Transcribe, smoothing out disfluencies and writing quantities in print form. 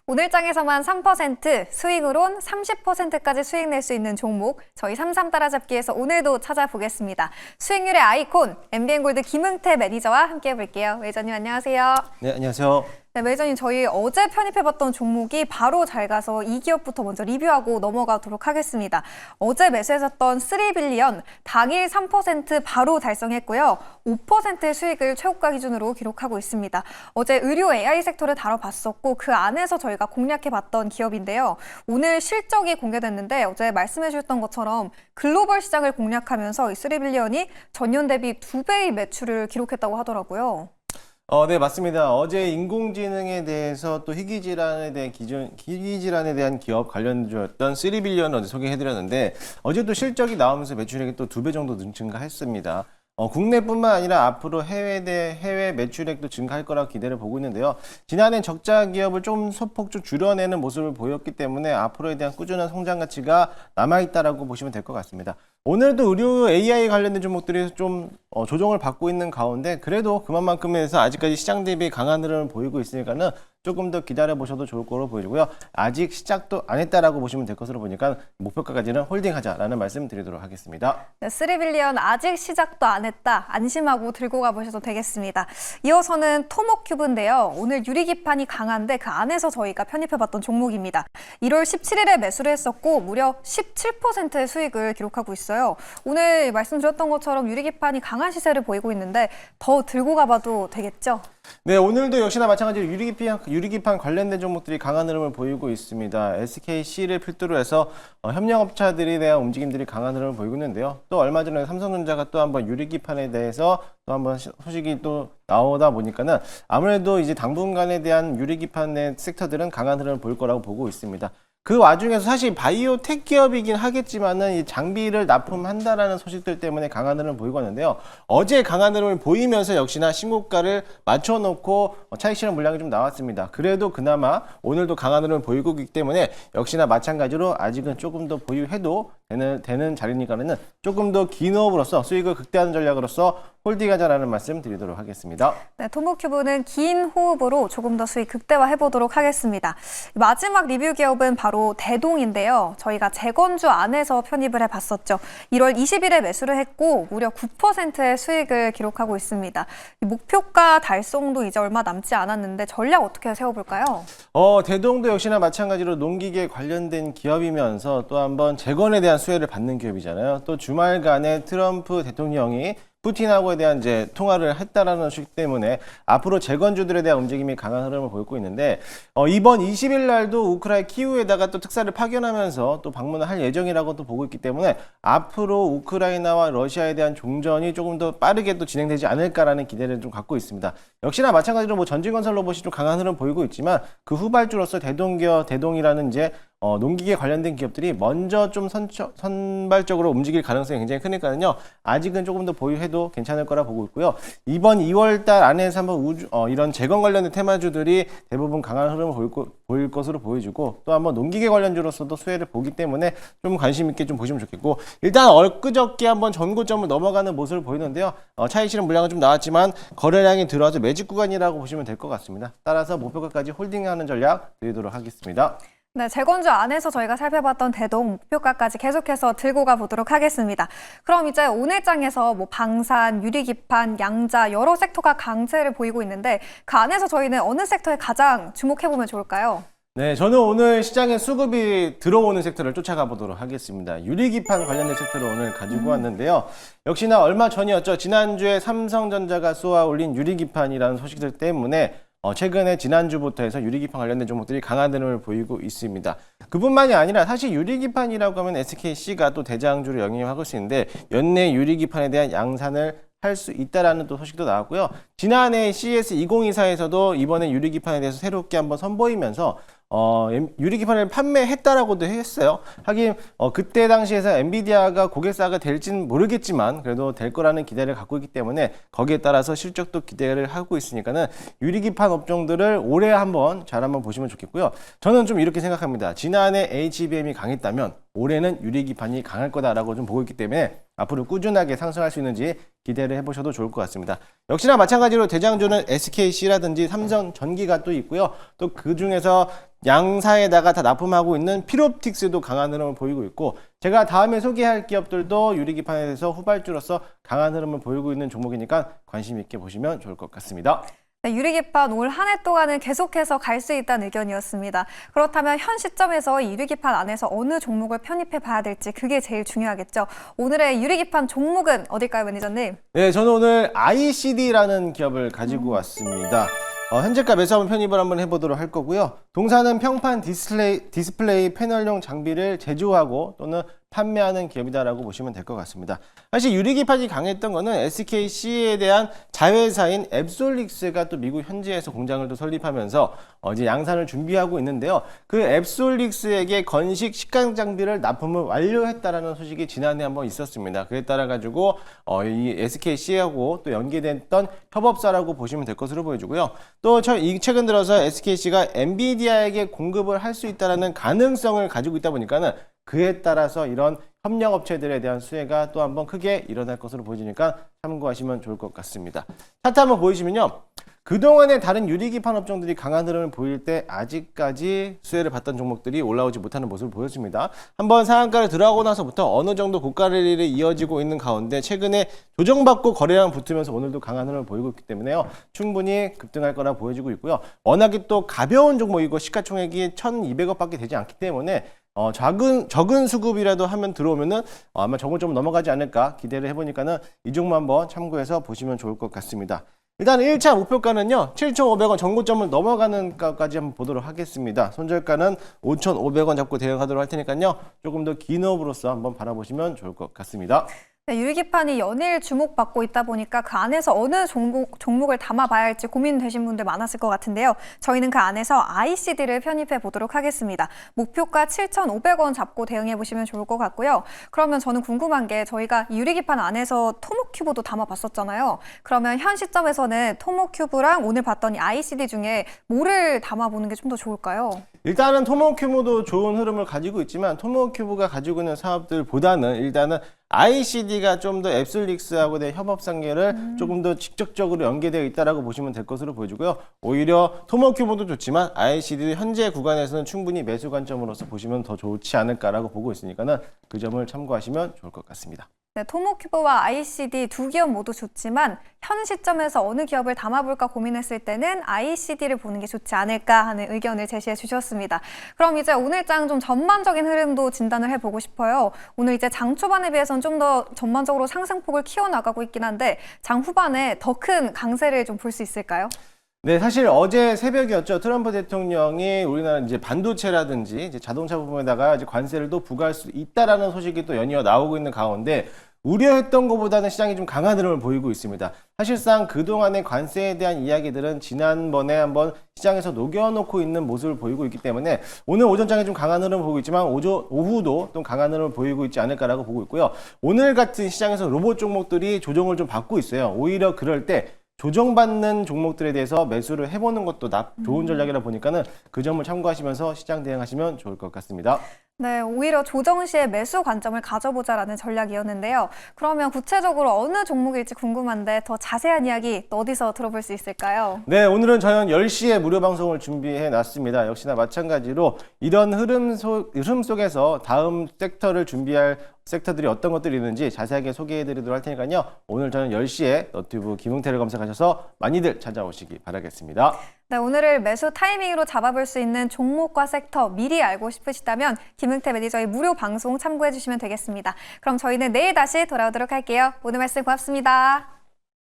오늘 장에서만 3%, 수익으론 30%까지 수익 낼 수 있는 종목, 저희 삼삼 따라잡기에서 오늘도 찾아보겠습니다. 수익률의 아이콘, MBN골드 김흥태 매니저와 함께 해볼게요. 매니저님 안녕하세요. 네, 안녕하세요. 네, 매니저님 저희 어제 편입해봤던 종목이 바로 잘 가서 이 기업부터 먼저 리뷰하고 넘어가도록 하겠습니다. 어제 매수했었던 3빌리언, 당일 3% 바로 달성했고요. 5%의 수익을 최고가 기준으로 기록하고 있습니다. 어제 의료 AI 섹터를 다뤄봤었고 그 안에서 저희가 공략해봤던 기업인데요. 오늘 실적이 공개됐는데 어제 말씀해 주셨던 것처럼 글로벌 시장을 공략하면서 이 3빌리언이 전년 대비 2배의 매출을 기록했다고 하더라고요. 네, 맞습니다. 어제 인공지능에 대해서 또 희귀질환에 대한 기업 관련주였던 3빌리언 어제 소개해드렸는데 어제도 실적이 나오면서 매출액이 또 2배 정도 증가했습니다. 국내뿐만 아니라 앞으로 해외 매출액도 증가할 거라고 기대를 보고 있는데요. 지난해 적자 기업을 좀 소폭 좀 줄여내는 모습을 보였기 때문에 앞으로에 대한 꾸준한 성장 가치가 남아있다라고 보시면 될 것 같습니다. 오늘도 의료 AI 관련된 종목들이 좀 조정을 받고 있는 가운데 그래도 그만큼에서 아직까지 시장 대비 강한 흐름을 보이고 있으니까는 조금 더 기다려 보셔도 좋을 거로 보이고요. 아직 시작도 안 했다라고 보시면 될 것으로 보니까 목표가까지는 홀딩하자라는 말씀 드리도록 하겠습니다. 네, 3빌리언 아직 시작도 안 했다. 안심하고 들고 가보셔도 되겠습니다. 이어서는 토목큐브인데요. 오늘 유리기판이 강한데 그 안에서 저희가 편입해봤던 종목입니다. 1월 17일에 매수를 했었고 무려 17%의 수익을 기록하고 있어요. 오늘 말씀드렸던 것처럼 유리기판이 강한 시세를 보이고 있는데 더 들고 가봐도 되겠죠? 네, 오늘도 역시나 마찬가지로 유리기판 관련된 종목들이 강한 흐름을 보이고 있습니다. SKC를 필두로 해서 협력업체들에 대한 움직임들이 강한 흐름을 보이고 있는데요. 또 얼마 전에 삼성전자가 또 한번 유리기판에 대해서 또 한번 소식이 또 나오다 보니까는 아무래도 이제 당분간에 대한 유리기판의 섹터들은 강한 흐름을 보일 거라고 보고 있습니다. 그 와중에서 사실 바이오텍 기업이긴 하겠지만은 이 장비를 납품한다라는 소식들 때문에 강한 흐름을 보이고 있는데요. 어제 강한 흐름을 보이면서 역시나 신고가를 맞춰놓고 차익 실현 물량이 좀 나왔습니다. 그래도 그나마 오늘도 강한 흐름을 보이고 있기 때문에 역시나 마찬가지로 아직은 조금 더 보유해도 되는 자리니까는 조금 더 긴 호흡으로서 수익을 극대화하는 전략으로서 홀딩하자라는 말씀 드리도록 하겠습니다. 네, 토목큐브는 긴 호흡으로 조금 더 수익 극대화해보도록 하겠습니다. 마지막 리뷰 기업은 바로 대동인데요. 저희가 재건주 안에서 편입을 해봤었죠. 1월 20일에 매수를 했고 무려 9%의 수익을 기록하고 있습니다. 목표가 달성도 이제 얼마 남지 않았는데 전략 어떻게 세워볼까요? 대동도 역시나 마찬가지로 농기계 관련된 기업이면서 또 한번 재건에 대한 수혜를 받는 기업이잖아요. 또 주말간에 트럼프 대통령이 푸틴하고에 대한 이제 통화를 했다라는 소식 때문에 앞으로 재건주들에 대한 움직임이 강한 흐름을 보이고 있는데 이번 20일 날도 우크라이나 키우에다가 또 특사를 파견하면서 또 방문을 할 예정이라고 또 보고 있기 때문에 앞으로 우크라이나와 러시아에 대한 종전이 조금 더 빠르게 또 진행되지 않을까라는 기대를 좀 갖고 있습니다. 역시나 마찬가지로 뭐 전진건설 로봇이 좀 강한 흐름 보이고 있지만 그 후발주로서 대동이라는 이제 농기계 관련된 기업들이 먼저 좀 선발적으로 움직일 가능성이 굉장히 크니까요. 아직은 조금 더 보유해도 괜찮을 거라 보고 있고요. 이번 2월 달 안에서 한번 이런 재건 관련된 테마주들이 대부분 강한 흐름을 보일 것으로 보여지고 또 한번 농기계 관련주로서도 수혜를 보기 때문에 좀 관심 있게 좀 보시면 좋겠고 일단 엊그저께 한번 전고점을 넘어가는 모습을 보이는데요. 차익 실현 물량은 좀 나왔지만 거래량이 들어와서 매집 구간이라고 보시면 될 것 같습니다. 따라서 목표가까지 홀딩하는 전략 드리도록 하겠습니다. 네, 재건주 안에서 저희가 살펴봤던 대동 목표가까지 계속해서 들고 가보도록 하겠습니다. 그럼 이제 오늘 장에서 뭐 방산, 유리기판, 양자 여러 섹터가 강세를 보이고 있는데 그 안에서 저희는 어느 섹터에 가장 주목해보면 좋을까요? 네, 저는 오늘 시장에 수급이 들어오는 섹터를 쫓아가 보도록 하겠습니다. 유리기판 관련된 섹터를 오늘 가지고 왔는데요. 역시나 얼마 전이었죠. 지난주에 삼성전자가 쏘아 올린 유리기판이라는 소식들 때문에 최근에 지난주부터 해서 유리기판 관련된 종목들이 강한 흐름을 보이고 있습니다. 그뿐만이 아니라 사실 유리기판이라고 하면 SKC가 또 대장주를 영위하고 있는데 연내 유리기판에 대한 양산을 할 수 있다라는 또 소식도 나왔고요. 지난해 CES 2024에서도 이번에 유리기판에 대해서 새롭게 한번 선보이면서 유리기판을 판매했다라고도 했어요. 하긴 그때 당시에서 엔비디아가 고객사가 될지는 모르겠지만 그래도 될 거라는 기대를 갖고 있기 때문에 거기에 따라서 실적도 기대를 하고 있으니까는 유리기판 업종들을 올해 한번 잘 한번 보시면 좋겠고요. 저는 좀 이렇게 생각합니다. 지난해 HBM이 강했다면 올해는 유리기판이 강할 거다라고 좀 보고 있기 때문에 앞으로 꾸준하게 상승할 수 있는지 기대를 해보셔도 좋을 것 같습니다. 역시나 마찬가지로 대장주는 SKC라든지 삼성전기가 또 있고요. 또 그 중에서 양사에다가 다 납품하고 있는 필옵틱스도 강한 흐름을 보이고 있고 제가 다음에 소개할 기업들도 유리기판에 대해서 후발주로서 강한 흐름을 보이고 있는 종목이니까 관심 있게 보시면 좋을 것 같습니다. 네, 유리기판 올 한 해 동안은 계속해서 갈 수 있다는 의견이었습니다. 그렇다면 현 시점에서 이 유리기판 안에서 어느 종목을 편입해 봐야 될지 그게 제일 중요하겠죠. 오늘의 유리기판 종목은 어딜까요, 매니저님? 네, 저는 오늘 ICD라는 기업을 가지고 왔습니다. 현재가 매수 한번 편입을 한번 해보도록 할 거고요. 동사는 평판 디스플레이 패널용 장비를 제조하고 또는 판매하는 기업이다라고 보시면 될 것 같습니다. 사실 유리기판이 강했던 거는 SKC에 대한 자회사인 앱솔릭스가 또 미국 현지에서 공장을 또 설립하면서 이제 양산을 준비하고 있는데요. 그 앱솔릭스에게 건식 식강 장비를 납품을 완료했다라는 소식이 지난해 한번 있었습니다. 그에 따라 가지고 이 SKC하고 또 연계됐던 협업사라고 보시면 될 것으로 보여지고요. 또 최근 들어서 SKC가 엔비디아에게 공급을 할 수 있다라는 가능성을 가지고 있다 보니까는 그에 따라서 이런 협력업체들에 대한 수혜가 또 한번 크게 일어날 것으로 보여지니까 참고하시면 좋을 것 같습니다. 차트 한번 보이시면요. 그동안의 다른 유리기판 업종들이 강한 흐름을 보일 때 아직까지 수혜를 받던 종목들이 올라오지 못하는 모습을 보였습니다. 한번 상한가를 들어가고 나서부터 어느 정도 고가 랠리를 이어지고 있는 가운데 최근에 조정받고 거래량 붙으면서 오늘도 강한 흐름을 보이고 있기 때문에요. 충분히 급등할 거라 보여지고 있고요. 워낙에 또 가벼운 종목이고 시가총액이 1,200억밖에 되지 않기 때문에 적은 수급이라도 하면 들어오면은 아마 저걸 좀 넘어가지 않을까 기대를 해보니까는 이 종목 한번 참고해서 보시면 좋을 것 같습니다. 일단 1차 목표가는요 7,500원 전고점을 넘어가는 가까지 한번 보도록 하겠습니다. 손절가는 5,500원 잡고 대응하도록 할 테니까요 조금 더 긴 호흡으로서 한번 바라보시면 좋을 것 같습니다. 네, 유리기판이 연일 주목받고 있다 보니까 그 안에서 어느 종목을 담아봐야 할지 고민되신 분들 많았을 것 같은데요. 저희는 그 안에서 ICD를 편입해 보도록 하겠습니다. 목표가 7,500원 잡고 대응해 보시면 좋을 것 같고요. 그러면 저는 궁금한 게 저희가 유리기판 안에서 토모큐브도 담아봤었잖아요. 그러면 현 시점에서는 토모큐브랑 오늘 봤던 이 ICD 중에 뭐를 담아보는 게 좀 더 좋을까요? 일단은 토모큐브도 좋은 흐름을 가지고 있지만 토모큐브가 가지고 있는 사업들보다는 일단은 ICD가 좀 더 앱솔릭스하고 대한 협업 관계를 조금 더 직접적으로 연계되어 있다라고 보시면 될 것으로 보여지고요. 오히려 토모큐브도 좋지만 ICD 현재 구간에서는 충분히 매수 관점으로서 보시면 더 좋지 않을까라고 보고 있으니까는 그 점을 참고하시면 좋을 것 같습니다. 네, 토모큐브와 ICD 두 기업 모두 좋지만 현 시점에서 어느 기업을 담아볼까 고민했을 때는 ICD를 보는 게 좋지 않을까 하는 의견을 제시해 주셨습니다. 그럼 이제 오늘장 좀 전반적인 흐름도 진단을 해보고 싶어요. 오늘 이제 장 초반에 비해서는 좀 더 전반적으로 상승폭을 키워나가고 있긴 한데 장 후반에 더 큰 강세를 좀 볼 수 있을까요? 네, 사실 어제 새벽이었죠. 트럼프 대통령이 우리나라 이제 반도체라든지 이제 자동차 부분에다가 이제 관세를 또 부과할 수 있다라는 소식이 또 연이어 나오고 있는 가운데 우려했던 것보다는 시장이 좀 강한 흐름을 보이고 있습니다. 사실상 그동안의 관세에 대한 이야기들은 지난번에 한번 시장에서 녹여놓고 있는 모습을 보이고 있기 때문에 오늘 오전장에 좀 강한 흐름을 보이고 있지만 오후도 좀 강한 흐름을 보이고 있지 않을까라고 보고 있고요. 오늘 같은 시장에서 로봇 종목들이 조정을 좀 받고 있어요. 오히려 그럴 때 조정받는 종목들에 대해서 매수를 해보는 것도 좋은 전략이라 보니까는 그 점을 참고하시면서 시장 대응하시면 좋을 것 같습니다. 네, 오히려 조정 시에 매수 관점을 가져보자라는 전략이었는데요. 그러면 구체적으로 어느 종목일지 궁금한데 더 자세한 이야기 어디서 들어볼 수 있을까요? 네, 오늘은 저는 10시에 무료 방송을 준비해 놨습니다. 역시나 마찬가지로 이런 흐름 속에서 다음 섹터를 준비할 섹터들이 어떤 것들이 있는지 자세하게 소개해 드리도록 할 테니까요. 오늘 저는 10시에 너튜브 김웅태를 검색하셔서 많이들 찾아오시기 바라겠습니다. 네, 오늘을 매수 타이밍으로 잡아볼 수 있는 종목과 섹터 미리 알고 싶으시다면 김웅태 매니저의 무료 방송 참고해 주시면 되겠습니다. 그럼 저희는 내일 다시 돌아오도록 할게요. 오늘 말씀 고맙습니다.